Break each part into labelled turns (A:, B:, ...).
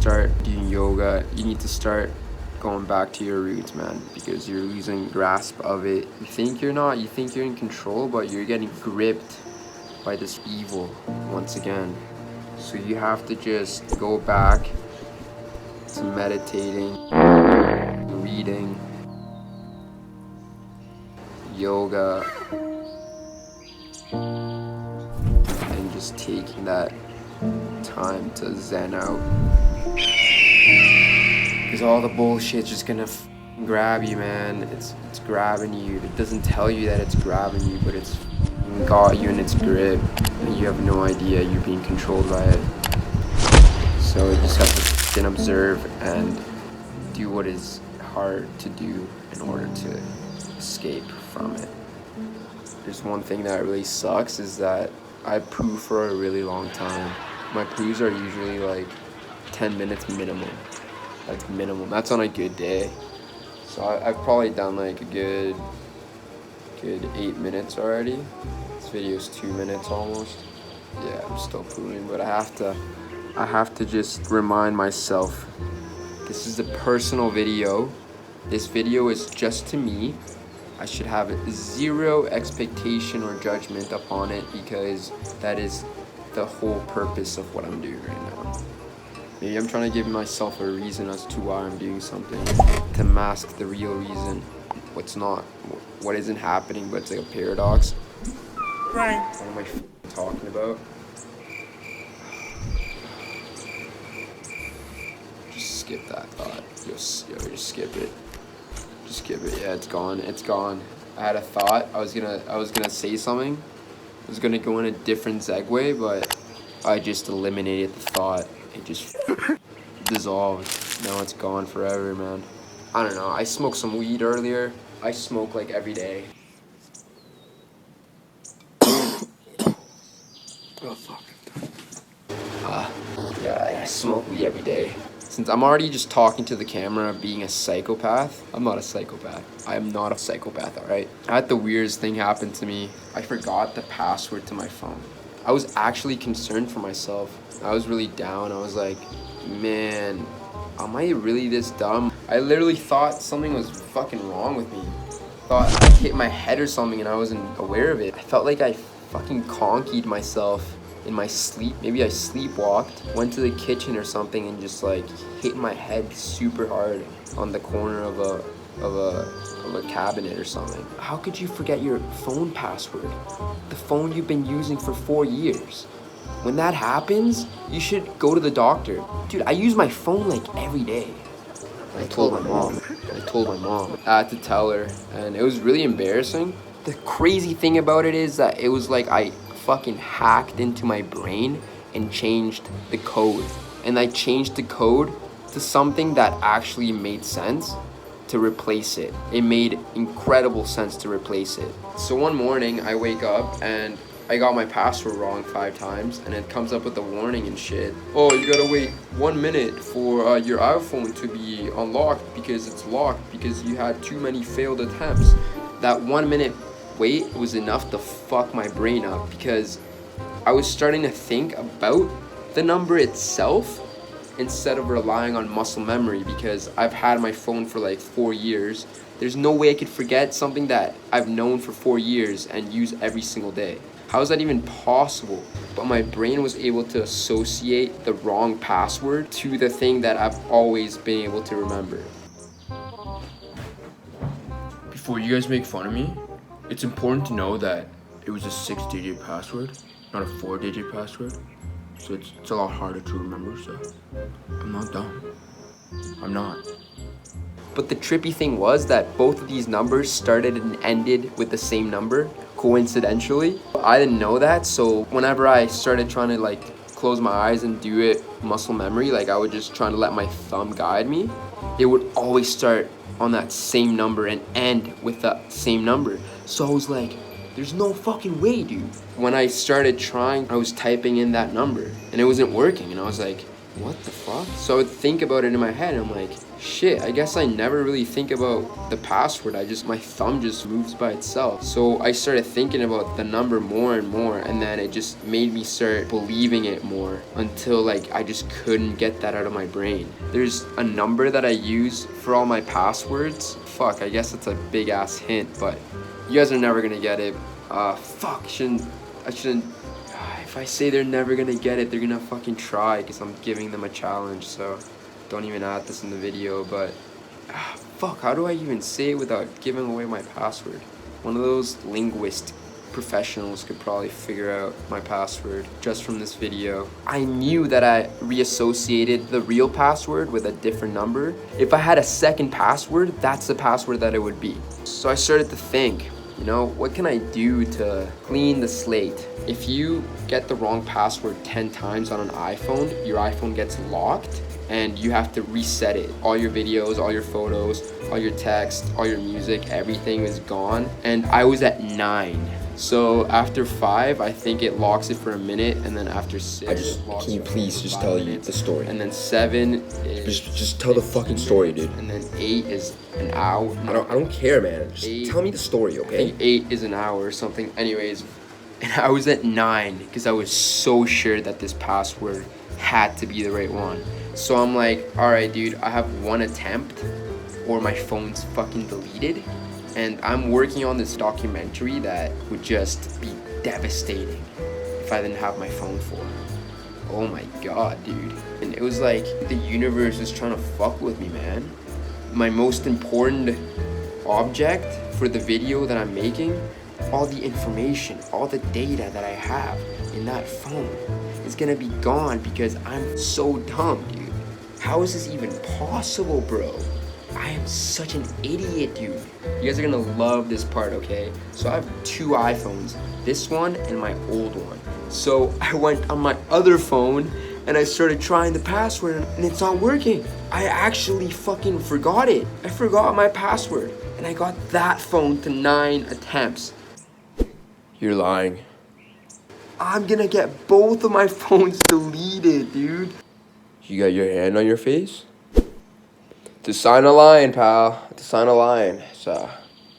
A: start doing yoga. You need to start going back to your roots, man, because you're losing grasp of it. You think you're not, you think you're in control, but you're getting gripped by this evil once again. So you have to just go back to meditating, reading, yoga, and just taking that time to zen out. Because all the bullshit's just gonna grab you, man. It's grabbing you. It doesn't tell you that it's grabbing you, but it's got you in its grip, and you have no idea you're being controlled by it. So you just have to sit and observe and do what is hard to do in order to escape from it. There's one thing that really sucks is that I poo for a really long time. My poos are usually like 10 minutes minimum. Like minimum. That's on a good day. So I've probably done like a good 8 minutes already. This video's 2 minutes almost. Yeah, I'm still pooing, but I have to just remind myself, this is a personal video. This video is just to me. I should have zero expectation or judgment upon it, because that is the whole purpose of what I'm doing right now. Maybe I'm trying to give myself a reason as to why I'm doing something, to mask the real reason, what isn't happening, but it's like a paradox.
B: Right.
A: What am I talking about? Just skip that thought. Just skip it. Just skip it. Yeah, it's gone. It's gone. I had a thought. I was gonna say something. I was gonna go in a different segue, but I just eliminated the thought. It just dissolved. Now it's gone forever, man. I don't know. I smoked some weed earlier. I smoke like every day. Oh fuck. Yeah, I smoke weed every day. Since I'm already just talking to the camera, being a psychopath, I'm not a psychopath. I am not a psychopath, alright? I had the weirdest thing happen to me. I forgot the password to my phone. I was actually concerned for myself. I was really down. I was like, man, am I really this dumb? I literally thought something was fucking wrong with me. Thought I hit my head or something and I wasn't aware of it. I felt like I fucking conkied myself in my sleep. Maybe I sleepwalked, went to the kitchen or something and just like hit my head super hard on the corner of a cabinet or something. How could you forget your phone password? The phone you've been using for 4 years. When that happens, you should go to the doctor. Dude, I use my phone like every day. I told my mom. I had to tell her, and it was really embarrassing. The crazy thing about it is that it was like I fucking hacked into my brain and changed the code. And I changed the code to something that actually made sense to replace it. It made incredible sense to replace it. So one morning I wake up and I got my password wrong 5 times, and it comes up with a warning and shit. Oh, you gotta wait 1 minute for your iPhone to be unlocked because it's locked because you had too many failed attempts. That 1 minute wait was enough to fuck my brain up, because I was starting to think about the number itself instead of relying on muscle memory, because I've had my phone for like 4 years. There's no way I could forget something that I've known for 4 years and use every single day. How is that even possible? But my brain was able to associate the wrong password to the thing that I've always been able to remember.
B: Before you guys make fun of me, it's important to know that it was a 6-digit password, not a 4-digit password. So it's a lot harder to remember, so I'm not dumb. I'm not.
A: But the trippy thing was that both of these numbers started and ended with the same number, coincidentally. I didn't know that, so whenever I started trying to like close my eyes and do it muscle memory, like I would just try to let my thumb guide me, it would always start on that same number and end with that same number. So I was like, there's no fucking way, dude. When I started trying, I was typing in that number and it wasn't working, and I was like, what the fuck? So I would think about it in my head, and I'm like, shit, I guess I never really think about the password. My thumb just moves by itself. So I started thinking about the number more and more, and then it just made me start believing it more until like I just couldn't get that out of my brain. There's a number that I use for all my passwords. Fuck, I guess it's a big ass hint, but you guys are never gonna get it. Fuck, I shouldn't. If I say they're never gonna get it, they're gonna fucking try because I'm giving them a challenge. So don't even add this in the video. But fuck, how do I even say it without giving away my password? One of those linguist professionals could probably figure out my password just from this video. I knew that I reassociated the real password with a different number. If I had a second password, that's the password that it would be. So I started to think, you know, what can I do to clean the slate? If you get the wrong password 10 times on an iPhone, your iPhone gets locked and you have to reset it. All your videos, all your photos, all your text, all your music, everything is gone. And I was at 9. So after 5, I think it locks it for a minute, and then after 6,
B: can you please just tell you the story?
A: And then 7 is
B: Just tell the fucking story, dude.
A: and then 8 is an hour.
B: I don't care, man. Just
A: 8,
B: tell me the story,
A: I
B: okay?
A: think 8 is an hour or something. Anyways, and I was at 9 because I was so sure that this password had to be the right one. So I'm like, all right, dude, I have one attempt or my phone's fucking deleted. And I'm working on this documentary that would just be devastating if I didn't have my phone for. Oh my god, dude. And it was like the universe was trying to fuck with me, man. My most important object for the video that I'm making, all the information, all the data that I have in that phone is gonna be gone because I'm so dumb, dude. How is this even possible, bro? I am such an idiot, dude. You guys are gonna love this part, okay? So I have 2 iPhones, this one and my old one. So I went on my other phone and I started trying the password and it's not working. I actually fucking forgot it. I forgot my password and I got that phone to 9 attempts.
B: You're lying.
A: I'm gonna get both of my phones deleted, dude.
B: You got your hand on your face? To sign a line, pal. To sign a line. So,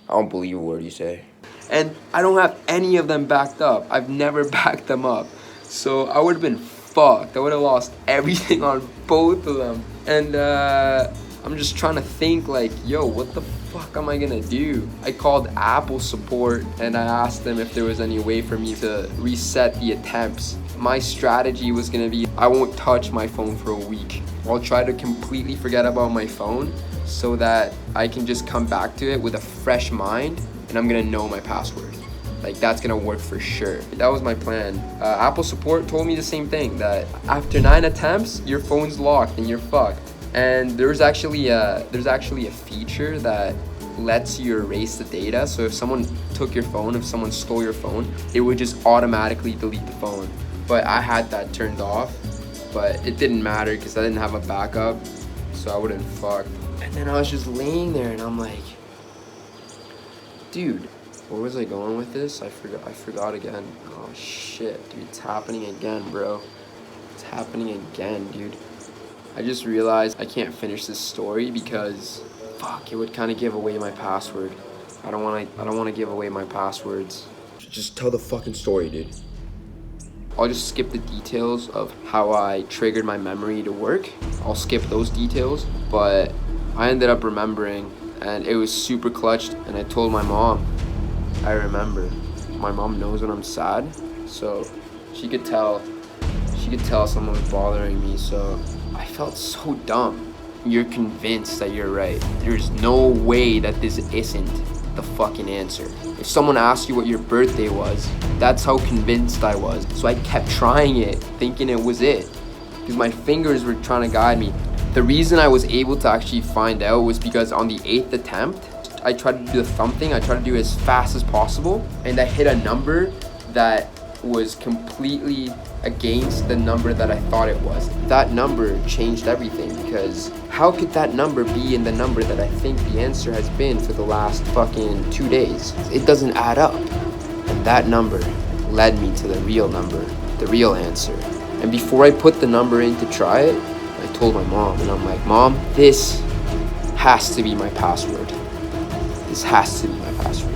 B: I don't believe a word you say.
A: And I don't have any of them backed up. I've never backed them up. So I would have been fucked. I would have lost everything on both of them. And I'm just trying to think like, yo, what the fuck am I gonna do? I called Apple support and I asked them if there was any way for me to reset the attempts. My strategy was gonna be, I won't touch my phone for a week. I'll try to completely forget about my phone so that I can just come back to it with a fresh mind and I'm gonna know my password. Like, that's gonna work for sure. That was my plan. Apple support told me the same thing, that after 9 attempts, your phone's locked and you're fucked. And there's actually a feature that lets you erase the data. So if someone took your phone, if someone stole your phone, it would just automatically delete the phone. But I had that turned off, but it didn't matter because I didn't have a backup, so I wouldn't fuck. And then I was just laying there and I'm like, dude, where was I going with this? I forgot again. Oh shit, dude, it's happening again, bro. It's happening again, dude. I just realized I can't finish this story because, fuck, it would kind of give away my password. I don't want to give away my passwords.
B: Just tell the fucking story, dude.
A: I'll just skip the details of how I triggered my memory to work. I'll skip those details, but I ended up remembering and it was super clutched, and I told my mom, I remember. My mom knows when I'm sad, so she could tell someone was bothering me, so I felt so dumb. You're convinced that you're right. There's no way that this isn't the fucking answer. If someone asked you what your birthday was, that's how convinced I was. So I kept trying it, thinking it was it, because my fingers were trying to guide me. The reason I was able to actually find out was because on the 8th attempt, I tried to do the thumb thing. I tried to do it as fast as possible, and I hit a number that was completely against the number that I thought it was. That number changed everything, because how could that number be in the number that I think the answer has been for the last fucking 2 days? It doesn't add up. And that number led me to the real number, the real answer. And before I put the number in to try it, I told my mom, and I'm like, Mom, this has to be my password. This has to be my password.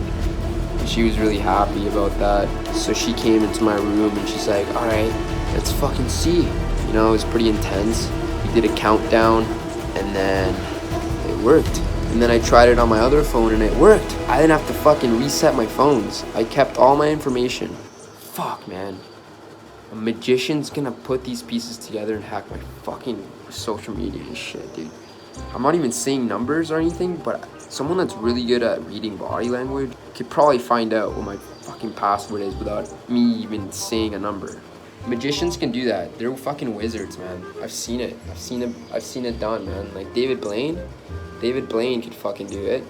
A: And she was really happy about that. So she came into my room and she's like, all right, let's fucking see. You know, it was pretty intense. We did a countdown and then it worked. And then I tried it on my other phone and it worked. I didn't have to fucking reset my phones. I kept all my information. Fuck, man. A magician's gonna put these pieces together and hack my fucking social media and shit, dude. I'm not even saying numbers or anything, but someone that's really good at reading body language could probably find out what my fucking password is without me even saying a number. Magicians can do that. They're fucking wizards, man. I've seen it. I've seen it done, man. Like David Blaine could fucking do it.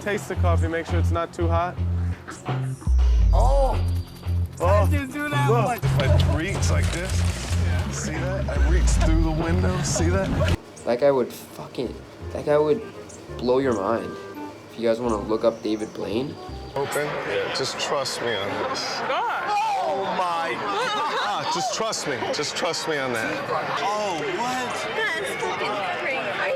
C: Taste the coffee, make sure it's not too hot.
D: Oh!
C: Oh,
D: Didn't do that
C: look.
D: much.
C: If I reach like this, see that? I reach through the window, see that?
A: That guy would blow your mind. If you guys want to look up David Blaine.
C: Open? Yeah, just trust me on this.
D: Oh my!
C: Just trust me on that.
D: Oh, what?
E: That's fucking crazy. I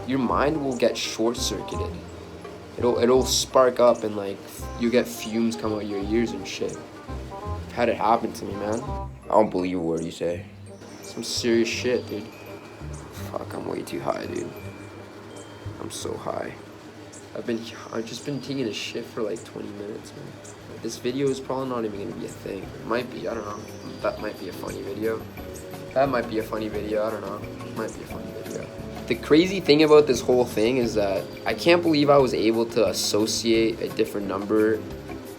E: know.
A: Your mind will get short-circuited. It'll spark up and like you get fumes come out your ears and shit. I've had it happen to me, man. I don't believe a word you say. Some serious shit, dude. Fuck, I'm way too high, dude. I'm so high. I've just been taking a shit for like 20 minutes, man. This video is probably not even gonna be a thing. It might be, I don't know. That might be a funny video. That might be a funny video, I don't know. It might be a funny video. The crazy thing about this whole thing is that I can't believe I was able to associate a different number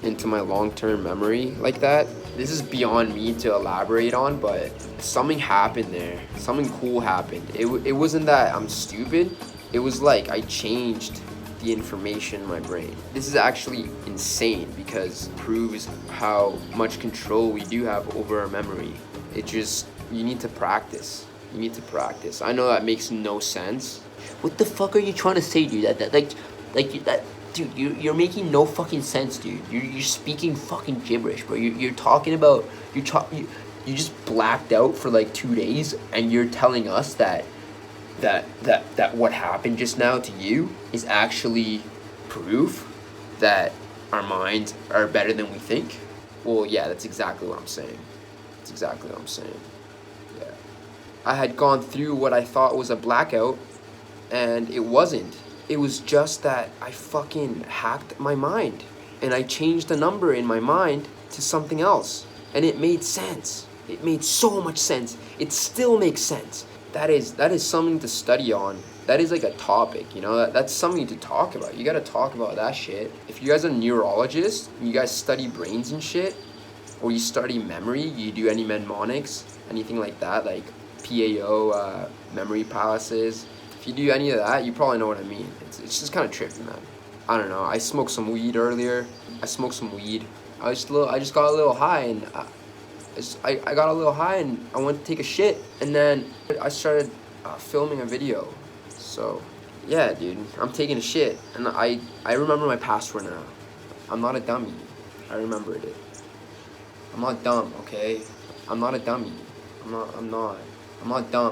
A: into my long-term memory like that. This is beyond me to elaborate on, but something happened there. Something cool happened. It wasn't that I'm stupid. It was like I changed the information in my brain. This is actually insane because it proves how much control we do have over our memory. You need to practice. You need to practice. I know that makes no sense. What the fuck are you trying to say, dude? Dude, you're making no fucking sense, dude. You're speaking fucking gibberish, bro. You're talking about you just blacked out for like 2 days, and you're telling us that what happened just now to you is actually proof that our minds are better than we think. Well, yeah, that's exactly what I'm saying. That's exactly what I'm saying. Yeah, I had gone through what I thought was a blackout, and it wasn't. It was just that I fucking hacked my mind and I changed the number in my mind to something else, and it made sense. It made so much sense. It still makes sense. That is something to study on. That is like a topic, you know, that's something to talk about. You gotta talk about that shit. If you guys are neurologists and you guys study brains and shit, or you study memory, you do any mnemonics, anything like that, like PAO, memory palaces. If you do any of that, you probably know what I mean. It's just kind of trippy, man. I don't know. I smoked some weed earlier. I just got a little high, and I got a little high, and I went to take a shit, and then I started filming a video. So yeah, dude, I'm taking a shit, and I remember my password now. I'm not a dummy. I remembered it. I'm not dumb, okay? I'm not a dummy. I'm not dumb.